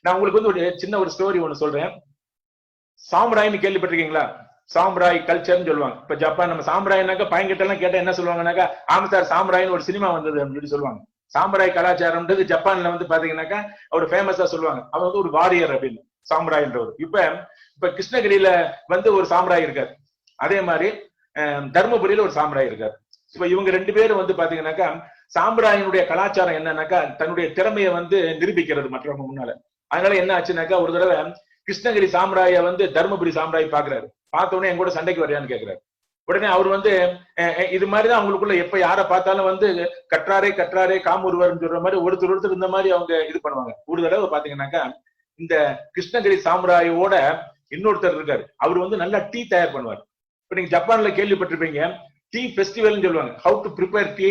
நான் உங்களுக்கு வந்து ஒரு சின்ன ஒரு ஸ்டோரி ஒண்ணு சொல்றேன். சாம்ராய்னு கேள்விப்பட்டிருக்கீங்களா? சாம்ராய் கல்ச்சர்னு சொல்லுவாங்க. இப்ப ஜப்பான் நம்ம சாம்ராய்னாக்கா பையன்கிட்ட எல்லாம் கேட்டா என்ன சொல்லுவாங்கன்னாக்கா, ஆமா சார் சாம்ராய்னு ஒரு சினிமா வந்தது அப்படின்னு சொல்லுவாங்க. சாம்ராய் கலாச்சாரம்ன்றது ஜப்பான்ல வந்து பாத்தீங்கன்னாக்கா அவர் ஃபேமஸா சொல்லுவாங்க, அவர் வந்து ஒரு வாரியர் அப்படின்னு சாம்ராய்ன்றவர். இப்ப கிருஷ்ணகிரியில வந்து ஒரு சாம்ராய் இருக்காரு, அதே மாதிரி தர்மபுரியில ஒரு சாம்ராய் இருக்காரு. இப்ப இவங்க ரெண்டு பேரும் வந்து பாத்தீங்கன்னாக்கா சாம்ராயினுடைய கலாச்சாரம் என்னன்னாக்கா தன்னுடைய திறமையை வந்து நிரூபிக்கிறது மற்றவங்க முன்னால. அதனால என்ன ஆச்சுனாக்கா ஒரு தடவை கிருஷ்ணகிரி சாம்ராய வந்து தர்மபுரி சாம்ராய் பாக்குறாரு. பார்த்த உடனே என் கூட சண்டைக்கு வரையான்னு கேட்கிறாரு. உடனே அவர் வந்து இது மாதிரிதான் அவங்களுக்குள்ள எப்ப யாரை பார்த்தாலும் வந்து கற்றாரே காமூர்வர்னு சொல்ற மாதிரி ஒருத்தர் இந்த மாதிரி அவங்க இது பண்ணுவாங்க. ஒரு தடவை பாத்தீங்கன்னாக்கா இந்த கிருஷ்ணகிரி சாம்ராயோட இன்னொருத்தர் இருக்காரு, அவர் வந்து நல்லா டீ தயார் பண்ணுவார். இப்ப நீங்க ஜப்பான்ல கேள்விப்பட்டிருப்பீங்க, டீ ஃபெஸ்டிவல்னு சொல்லுவாங்க. How to prepare tea,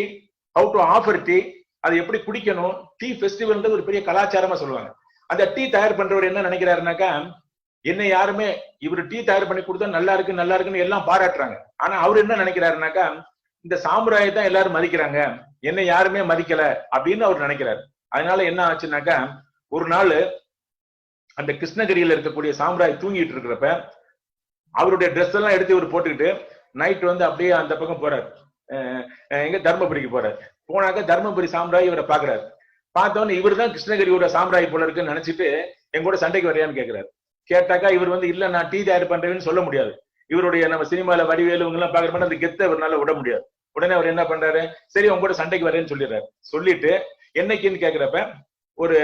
how to offer tea, அது எப்படி குடிக்கணும், டீ ஃபெஸ்டிவல்ன்றது ஒரு பெரிய கலாச்சாரமா சொல்லுவாங்க. அந்த டீ தயார் பண்றவர் என்ன நினைக்கிறாருனாக்கா, என்ன யாருமே இவர் டீ தயார் பண்ணி கொடுத்தா நல்லா இருக்குன்னு எல்லாம் பாராட்டுறாங்க. ஆனா அவர் என்ன நினைக்கிறாருனாக்கா, இந்த சாம்ராயை தான் எல்லாரும் மதிக்கிறாங்க, என்ன யாருமே மதிக்கல அப்படின்னு அவர் நினைக்கிறாரு. அதனால என்ன ஆச்சுனாக்கா ஒரு நாள் அந்த கிருஷ்ணகிரியில இருக்கக்கூடிய சாம்ராய் தூங்கிட்டு இருக்கிறப்ப அவருடைய ட்ரெஸ் எல்லாம் எடுத்து இவர் போட்டுக்கிட்டு நைட் வந்து அப்படியே அந்த பக்கம் போறாரு, எங்க தர்மபுரிக்கு போறாரு. போனாக்க தர்மபுரி சாம்ராய் இவரை பாக்குறாரு. பார்த்தவொன்னு இவர் தான் கிருஷ்ணகிரியோட சாம்ராய் போல இருக்குன்னு நினைச்சிட்டு என் கூட சண்டைக்கு வரையான்னு கேட்கிறாரு. கேட்டாக்கா இவர் வந்து இல்ல நான் டீ தயார் பண்றேன்னு சொல்ல முடியாது. இவருடைய நம்ம சினிமால வடிவேலு இவங்க எல்லாம் பாக்குற அந்த கெத்த இவரால விட முடியாது. உடனே அவர் என்ன பண்றாரு, சரி உங்க கூட சண்டைக்கு வரேன்னு சொல்லிடுறாரு. சொல்லிட்டு என்னைக்குன்னு கேக்குறப்ப ஒரு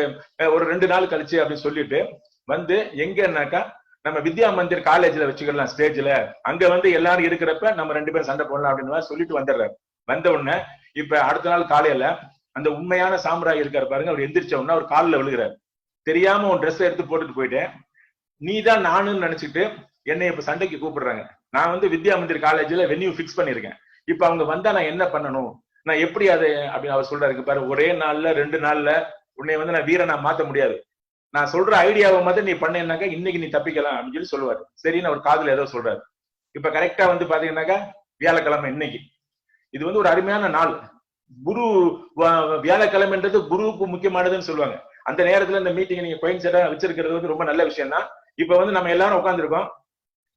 2 நாள் கழிச்சு அப்படின்னு சொல்லிட்டு வந்து எங்கன்னாக்கா நம்ம வித்யா மந்திர் காலேஜ்ல வச்சுக்கலாம் ஸ்டேஜ்ல, அங்க வந்து எல்லாரும் இருக்கிறப்ப நம்ம 2 பேரும் சண்டை போடலாம் அப்படின்னு சொல்லிட்டு வந்துடுறாரு. வந்த உடனே இப்ப அடுத்த நாள் காலையில அந்த உண்மையான சாம்ராய் இருக்காரு பாருங்க, அவர் எந்திரிச்ச உடனே அவர் காலில் விழுகிறாரு. தெரியாம உன் ட்ரெஸ் எடுத்து போட்டுட்டு போயிட்டேன், நீ தான் நானுன்னு நினைச்சிட்டு என்னை இப்ப சண்டைக்கு கூப்பிடுறாங்க. நான் வந்து வித்யா மந்திர் காலேஜ்ல வென்யூ பிக்ஸ் பண்ணிருக்கேன். இப்ப அவங்க வந்தா நான் என்ன பண்ணணும், நான் எப்படி அது அப்படின்னு அவர் சொல்றாரு. பாரு ஒரே நாள்ல 2 நாள்ல உன்னை வந்து நான் வீரனா மாத்த முடியாது, நான் சொல்ற ஐடியாவை மாதிரி நீ பண்ணேன்னாக்கா இன்னைக்கு நீ தப்பிக்கலாம் அப்படின்னு சொல்லி சொல்லுவாரு. சரின்னு அவர் காதுல ஏதோ சொல்றாரு. இப்ப கரெக்டா வந்து பாத்தீங்கன்னாக்கா வியாழக்கிழமை இன்னைக்கு இது வந்து ஒரு அருமையான நாள். குரு வியாழக்கிழமைன்றது குருவுக்கு முக்கியமானதுன்னு சொல்லுவாங்க. அந்த நேரத்துல இந்த மீட்டிங் நீங்க கோயின்சைடா வச்சிருக்கிறது வந்து ரொம்ப நல்ல விஷயம் தான். இப்ப வந்து நம்ம எல்லாரும் உட்காந்துருக்கோம்.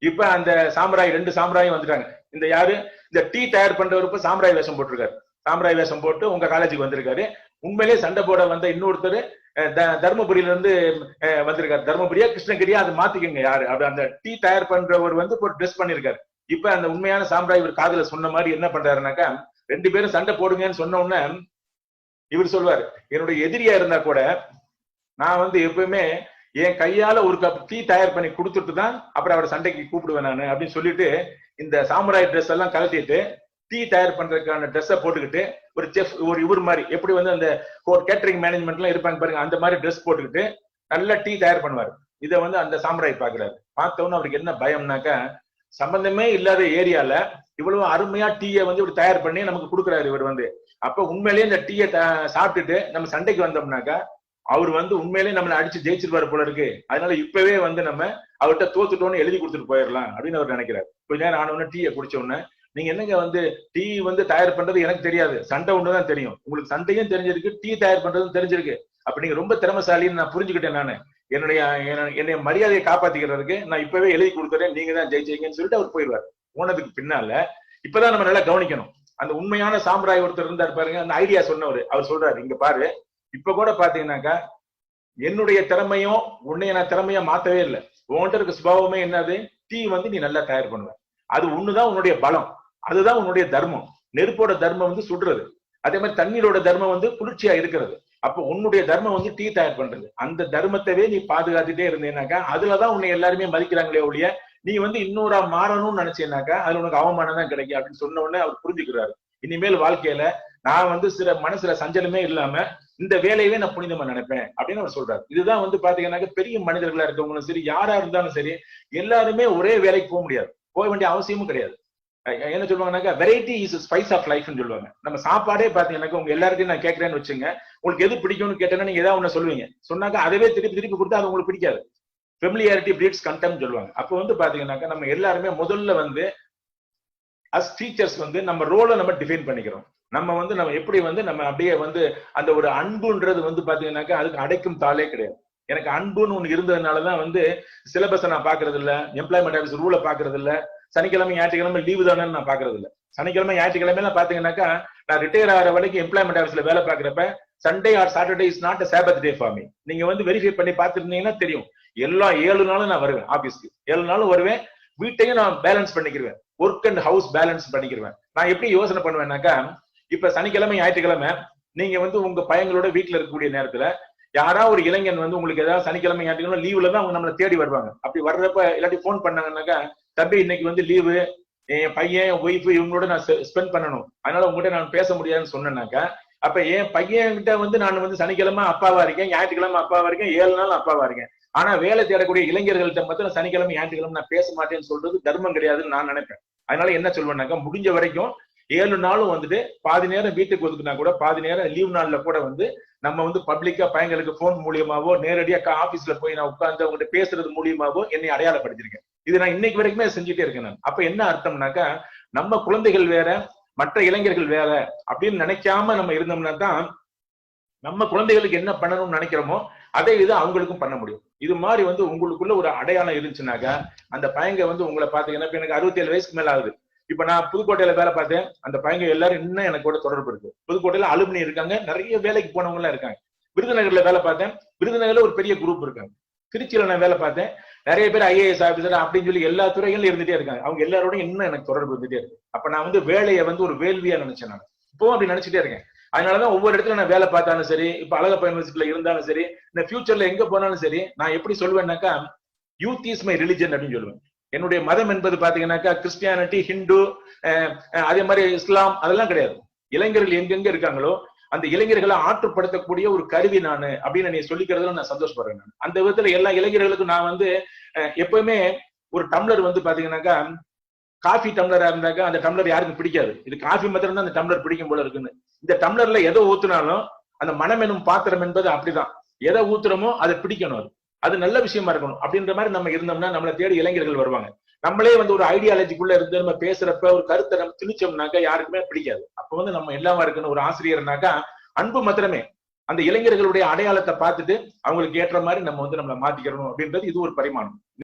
இப்ப அந்த சாம்ராய் 2 சாம்ராயும் வந்துட்டாங்க. இந்த யாரு, இந்த டீ தயார் பண்றவருக்கு சாம்ராய் வேஷம் போட்டிருக்காரு. சாம்ராய் வேஷம் போட்டு உங்க காலேஜுக்கு வந்திருக்காரு. உண்மையிலே சண்டை போட வந்த இன்னொருத்தர் தர்மபுரியில இருந்து வந்திருக்காரு. தர்மபுரியா கிருஷ்ணகிரியா அது மாத்திக்கங்க யாரு அப்படி. அந்த டீ தயார் பண்றவர் வந்து ஒரு ட்ரெஸ் பண்ணிருக்காரு. இப்ப அந்த உண்மையான சாம்ராய் இவர் காதுல சொன்ன மாதிரி என்ன பண்றாருனாக்கா 2 பேரும் சண்டை போடுங்கன்னு சொன்ன உடனே இவர் சொல்வாரு, என்னுடைய எதிரியா இருந்தா கூட நான் வந்து எப்பவுமே என் கையால ஒரு கப் டீ தயார் பண்ணி கொடுத்துட்டு தான் அப்புறம் அவரை சண்டைக்கு கூப்பிடுவேன் நானு அப்படின்னு சொல்லிட்டு இந்த சாமுராய் ட்ரெஸ் எல்லாம் கலட்டிட்டு டீ தயார் பண்றதுக்கான ட்ரெஸ்ஸை போட்டுக்கிட்டு ஒரு செஃப் ஒரு இவர் மாதிரி எப்படி வந்து அந்த கேட்டரிங் மேனேஜ்மெண்ட் எல்லாம் இருப்பாங்க பாருங்க, அந்த மாதிரி ட்ரெஸ் போட்டுக்கிட்டு நல்லா டீ தயார் பண்ணுவாரு. இதை வந்து அந்த சாமுராய் பாக்குறாரு. பார்த்தவொன்னு அவருக்கு என்ன பயம்னாக்கா, சம்பந்தமே இல்லாத ஏரியால இவ்வளவு அருமையா டீயை வந்து இப்படி தயார் பண்ணி நமக்கு கொடுக்குறாரு இவர் வந்து. அப்ப உண்மையிலேயே இந்த டீயை சாப்பிட்டுட்டு நம்ம சண்டைக்கு வந்தோம்னாக்கா அவர் வந்து உண்மையிலேயே நம்மளை அடிச்சு ஜெயிச்சிருவாரு போல இருக்கு. அதனால இப்பவே வந்து நம்ம அவர்கிட்ட தோத்துட்டோன்னு எழுதி கொடுத்துட்டு போயிடலாம் அப்படின்னு அவர் நினைக்கிறாரு. கொஞ்ச நேரம் ஆன உடனே டீயை குடிச்ச உடனே, நீங்க என்னங்க வந்து டீ வந்து தயார் பண்றது எனக்கு தெரியாது, சண்டை ஒண்ணுதான் தெரியும், உங்களுக்கு சண்டையும் தெரிஞ்சிருக்கு டீ தயார் பண்றதும் தெரிஞ்சிருக்கு, அப்ப நீங்க ரொம்ப திறமைசாலின்னு நான் புரிஞ்சுக்கிட்டேன். நானு என்னுடைய மரியாதையை காப்பாத்திக்கிறதுக்கு நான் இப்பவே எழுதி கொடுக்குறேன், நீங்க தான் ஜெயிச்சீங்கன்னு சொல்லிட்டு அவர் போயிடுவார். போனதுக்கு பின்னால இப்பதான் நம்ம நல்லா கவனிக்கணும். அந்த உண்மையான சாம்ராய் ஒருத்தர் இருந்தார் பாருங்க, அந்த ஐடியா சொன்னவர், அவர் சொல்றாரு, இங்க பாரு இப்ப கூட பாத்தீங்கன்னாக்கா என்னுடைய திறமையும் உன்னைய நான் திறமையா மாத்தவே இல்லை. உன்கிட்ட இருக்க சுபாவமே என்னது, டீ வந்து நீ நல்லா தயார் பண்ணுவ, அது ஒண்ணுதான் உன்னுடைய பலம், அதுதான் உன்னுடைய தர்மம். நெருப்போட தர்மம் வந்து சுடுறது, அதே மாதிரி தண்ணீரோட தர்மம் வந்து குளிர்ச்சியா இருக்கிறது. அப்ப உன்னுடைய தர்மம் வந்து டீ தயார் பண்றது. அந்த தர்மத்தவே நீ பாதுகாத்துட்டே இருந்தேனாக்கா அதுலதான் உன்னை எல்லாருமே மதிக்கிறாங்களே ஒழிய நீ வந்து இன்னொரு மாறணும்னு நினைச்சேனாக்கா அதுல உனக்கு அவமானம் தான் கிடைக்கும் அப்படின்னு சொன்ன உடனே அவர் புரிஞ்சுக்கிறாரு. இனிமேல் வாழ்க்கையில நான் வந்து சில மனசுல சஞ்சலமே இல்லாம இந்த வேலையவே நான் புனிதமா நினைப்பேன் அப்படின்னு அவர் சொல்றாரு. இதுதான் வந்து பாத்தீங்கன்னாக்க பெரிய மனிதர்களா இருக்கவங்களும் சரி யாரா இருந்தாலும் சரி எல்லாருமே ஒரே வேலைக்கு போக முடியாது, போக வேண்டிய அவசியமும் கிடையாது. என்ன சொல்லுவாங்கன்னாக்கா வெரைட்டி இஸ் ஸ்பைஸ் ஆஃப் லைஃப்னு சொல்லுவாங்க. நம்ம சாப்பாடே பாத்தீங்கன்னாக்கா உங்க எல்லாருக்கும் நான் கேட்கறேன்னு வச்சுங்க, உங்களுக்கு எது பிடிக்கும்னு கேட்டேன்னா நீங்க ஏதாவது ஒண்ணு சொல்லுவீங்க, சொன்னாக்கா அதவே திருப்பி கொடுத்தா அது உங்களுக்கு பிடிக்காது. ஃபெமிலியாரிட்டி பிரீட்ஸ் கண்டெம்ட் சொல்லுவாங்க. அப்ப வந்து பாத்தீங்கன்னாக்கா நம்ம எல்லாருமே முதல்ல வந்து அஸ் டீச்சர்ஸ் வந்து நம்ம ரோலை நம்ம டிஃபைன் பண்ணிக்கிறோம். நம்ம எப்படி வந்து நம்ம அப்படியே வந்து அந்த ஒரு அன்புன்றது வந்து பாத்தீங்கன்னாக்கா அதுக்கு அடைக்கும் தாளே கிடையாது. எனக்கு அன்புன்னு ஒண்ணு இருந்ததுனாலதான் வந்து சிலபஸை நான் பாக்குறது இல்ல, எம்ப்ளாய்மெண்ட் ஆஃபீஸ் ரூலை பாக்குறது இல்ல, சனிக்கிழமை ஞாயிற்றுக்கிழமை லீவு தானே நான் பாக்குறது இல்ல. சனிக்கிழமை ஞாயிற்றுக்கிழமை எல்லாம் பாத்தீங்கன்னாக்கா நான் ரிட்டையர் ஆகிற வரைக்கும் எம்ப்ளாய்மெண்ட் ஆஃபீஸ்ல வேலை பாக்குறப்ப Sunday or Saturday is not sabbath day for me. நீங்க வந்து வெரிஃபை பண்ணி பாத்துருந்தீங்கன்னா தெரியும். எல்லா 7 நாளும் நான் வருவேன் ஆபீஸ்க்கு, 7 நாளும் வருவேன். வீட்டையும் நான் பேலன்ஸ் பண்ணிக்கிருவேன், ஒர்க் அண்ட் ஹவுஸ் பேலன்ஸ் பண்ணிக்கிருவேன். நான் எப்படி யோசனை பண்ணுவேன்னாக்கா, இப்ப சனிக்கிழமை ஞாயிற்றுக்கிழமை நீங்க வந்து உங்க பையங்களோட வீட்டுல இருக்கக்கூடிய நேரத்துல யாரா ஒரு இளைஞன் வந்து உங்களுக்கு ஏதாவது சனிக்கிழமை ஞாயிற்றுக்கிழமை லீவுல தான் அவங்க நம்மளை தேடி வருவாங்க. அப்படி வர்றப்ப இல்லாட்டி போன் பண்ணாங்கன்னாக்கா, தம்பி இன்னைக்கு வந்து லீவு, என் பையன் ஒய்ஃப் இவங்களோட நான் ஸ்பெண்ட் பண்ணணும், அதனால உங்ககிட்ட நான் பேச முடியாதுன்னு சொன்னேன்னாக்கா, அப்ப என் பையன் கிட்ட வந்து நான் வந்து சனிக்கிழமை அப்பாவா இருக்கேன், ஞாயிற்றுக்கிழமை அப்பாவா இருக்கேன், 7 நாள் அப்பாவா இருக்கேன். ஆனா வேலை தேடக்கூடிய இளைஞர்கள்ட்ட மட்டும் சனிக்கிழமை ஞாயிற்றுக்கிழமை நான் பேச மாட்டேன்னு சொல்றது தர்மம் கிடையாதுன்னு நான் நினைப்பேன். அதனால என்ன சொல்வேன்னாக்கா, முடிஞ்ச வரைக்கும் 7 நாளும் வந்துட்டு பாதி நேரம் வீட்டுக்கு ஒதுக்குனா கூட பாதி நேரம் லீவ் நாள்ல கூட வந்து நம்ம வந்து பப்ளிக்கா பையங்களுக்கு போன் மூலியமாவோ நேரடியா ஆபீஸ்ல போய் நான் உட்கார்ந்து அவங்ககிட்ட பேசுறது மூலியமாவோ என்னை அடையாளப்படுத்திருக்கேன். இது நான் இன்னைக்கு வரைக்குமே செஞ்சுட்டே இருக்கேன் நான். அப்ப என்ன அர்த்தம்னாக்கா, நம்ம குழந்தைகள் வேற மற்ற இளைஞர்கள் வேற அப்படின்னு நினைக்காம நம்ம இருந்தோம்னா தான் நம்ம குழந்தைகளுக்கு என்ன பண்ணணும்னு நினைக்கிறோமோ அதே இது அவங்களுக்கும் பண்ண முடியும். இது மாதிரி வந்து உங்களுக்குள்ள ஒரு அடையாளம் இருந்துச்சுனாக்கா, அந்த பையங்க வந்து உங்களை பாத்தீங்கன்னா, இப்ப எனக்கு 67 வயசுக்கு மேல ஆகுது. இப்ப நான் புதுக்கோட்டையில வேலை பார்த்தேன், அந்த பையங்க எல்லாரும் இன்னும் எனக்கு கூட தொடர்பு இருக்கு. புதுக்கோட்டையில அலுமினி இருக்காங்க, நிறைய வேலைக்கு போனவங்க எல்லாம் இருக்காங்க. விருதுநகர்ல வேலை பார்த்தேன், விருதுநகர்ல ஒரு பெரிய குரூப் இருக்காங்க. திருச்சியில நான் வேலை பார்த்தேன், நிறைய பேர் IAS ஆபீசர் அப்படின்னு சொல்லி எல்லா துறைகளும் இருந்துட்டே இருக்காங்க. அவங்க எல்லாரோடையும் இன்னும் எனக்கு தொடர்பு இருந்துட்டே இருக்கு. அப்ப நான் வந்து வேலையை வந்து ஒரு வேள்வியா நினைச்சேன். நான் இப்பவும் அப்படி நினைச்சிட்டே இருக்கேன். அதனாலதான் ஒவ்வொரு இடத்துல நான் வேலை பார்த்தாலும் சரி, இப்ப அழகப்பா யூனிவர்சிட்டியில இருந்தாலும் சரி, இந்த ஃபியூச்சர்ல எங்க போனாலும் சரி, நான் எப்படி சொல்வேன்னாக்கா, யூத் இஸ் மை ரிலிஜன் அப்படின்னு சொல்லுவேன். என்னுடைய மதம் என்பது பாத்தீங்கன்னாக்கா கிறிஸ்டியானிட்டி, ஹிந்து, அதே மாதிரி இஸ்லாம் அதெல்லாம் கிடையாது. இளைஞர்கள் எங்கெங்க இருக்காங்களோ அந்த இளைஞர்களை ஆற்றுப்படுத்தக்கூடிய ஒரு கருவி நானு அப்படின்னு நீ சொல்லிக்கிறதுல நான் சந்தோஷப்படுறேன். நான் அந்த விதத்துல எல்லா இளைஞர்களுக்கும் நான் வந்து எப்பவுமே ஒரு டம்ளர் வந்து பாத்தீங்கன்னாக்கா, காஃபி டம்ளரா இருந்தாக்கா அந்த டம்ளர் யாருக்கும் பிடிக்காது. இது காஃபி மாத்திரம் தான் அந்த டம்ளர் பிடிக்கும் போல இருக்குன்னு. இந்த டம்ளர்ல எதை ஊத்துனாலும் அந்த மனம் எனும் பாத்திரம் என்பது அப்படிதான். எதை ஊத்துறமோ அதை பிடிக்கணும், அது நல்ல விஷயமா இருக்கணும். அப்படின்ற மாதிரி நம்ம இருந்தோம்னா நம்மளை தேடி இளைஞர்கள் வருவாங்க. நம்மளே வந்து ஒரு ஐடியாலஜிக்குள்ள இருந்து நம்ம பேசுறப்ப ஒரு கருத்தை நம்ம திணிச்சோம்னாக்கா யாருக்குமே பிடிக்காது. அப்ப வந்து நம்ம எல்லாமா இருக்குன்னு ஒரு ஆசிரியர்னாக்கா அன்பு மாத்திரமே அந்த இளைஞர்களுடைய அடையாளத்தை பார்த்துட்டு அவங்களுக்கு ஏற்ற மாதிரி நம்ம வந்து நம்மளை மாத்திக்கிறோம் அப்படின்றது இது ஒரு பரிமாணம்.